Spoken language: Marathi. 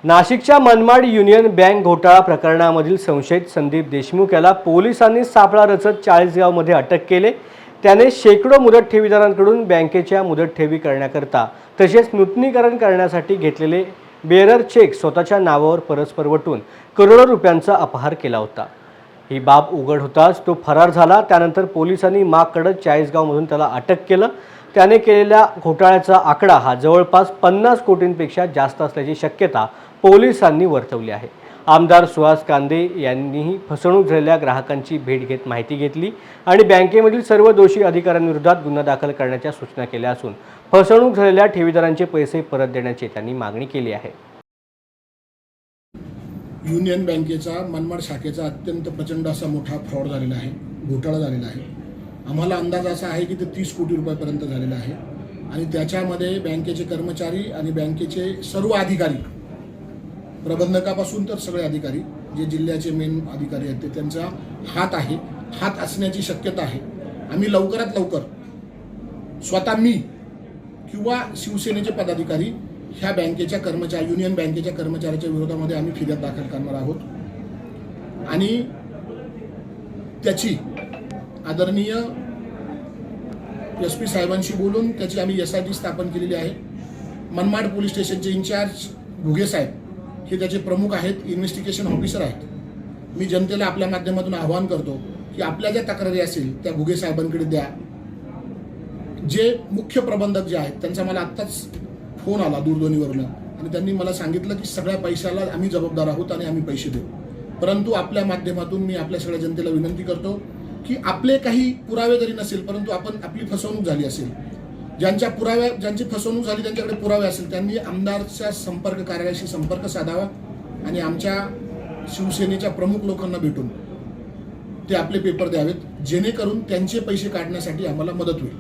नाशिकच्या मनमाड युनियन बँक घोटाळा प्रकरणामधील संशयित संदीप देशमुख याला पोलिसांनी सापळा रचत चाळीसगावमध्ये अटक केले। त्याने शेकडो मुदत ठेवीदारांकडून बँकेच्या मुदत ठेवी करण्याकरता तसेच नूतनीकरण करण्यासाठी घेतलेले बेअरर चेक स्वतःच्या नावावर परस्पर वटून करोडो रुपयांचा अपहार केला होता। ही बाब उघड होताच तो फरार झाला। त्यानंतर पोलिसांनी माग काढत चाळीसगावमधून त्याला अटक केलं। त्याने केलेल्या घोटाळ्याचा आकडा हा जवळपास 50 कोटींपेक्षा जास्त असल्याची शक्यता पोलिसांनी वर्तवली आहे। आमदार सुहास कांदे यांनीही फसवणूक झालेल्या ग्राहकांची भेट घेत माहिती घेतली आणि बँकेमधील सर्व दोषी अधिकाऱ्यांविरोधात गुन्हा दाखल करण्याच्या सूचना केल्या असून फसवणूक झालेल्या ठेवीदारांचे पैसे परत देण्याची त्यांनी मागणी केली आहे। युनियन बँकेचा मनमाड शाखेचा अत्यंत प्रचंड असा मोठा फ्रॉड झालेला आहे, घोटाळा झालेला आहे। आम्हाला अंदाज असा आहे की ते 30 कोटी रुपयापर्यंत झालेला आहे आणि त्याच्यामध्ये बँकेचे कर्मचारी आणि बँकेचे सर्व अधिकारी, प्रबंधकापासून तर सगळे अधिकारी, जे जिल्ह्याचे मेन अधिकारी आहेत ते त्यांचा हात असण्याची शक्यता आहे। आम्ही लवकरात लवकर स्वतः मी किंवा शिवसेनेचे पदाधिकारी ह्या बँकेच्या कर्मचारी, युनियन बँकेच्या कर्मचाऱ्याच्या विरोधामध्ये आम्ही फिर्याद दाखल करणार आहोत आणि त्याची आदरणीय SP साहेबांशी बोलून त्याची आम्ही SIT स्थापन केलेली आहे। मनमाड पोलीस स्टेशनचे इन्चार्ज घुगे साहेब हे त्याचे प्रमुख आहेत, इन्व्हेस्टिगेशन ऑफिसर आहेत। मी जनतेला आपल्या माध्यमातून आवाहन करतो की आपल्या ज्या तक्रारी असेल त्या घुगे साहेबांकडे द्या। जे मुख्य प्रबंधक जे आहेत त्यांचा मला आत्ताच फोन आला दूरध्वनीवरून आणि त्यांनी मला सांगितलं की सगळ्या पैशाला आम्ही जबाबदार आहोत आणि आम्ही पैसे देऊ। परंतु आपल्या माध्यमातून मी आपल्या सगळ्या जनतेला विनंती करतो की आपले काही पुरावे जरी नसेल परंतु आपली फसवणूक झाली असेल, ज्यांची फसवणूक झाली त्यांच्याकडे पुरावे असेल त्यांनी आमदारच्या संपर्क कार्यालयाशी संपर्क साधावा आणि आमच्या शिवसेनेच्या प्रमुख लोकांना भेटून ते आपले पेपर द्यावेत, जेणेकरून त्यांचे पैसे काढण्यासाठी आम्हाला मदत होईल।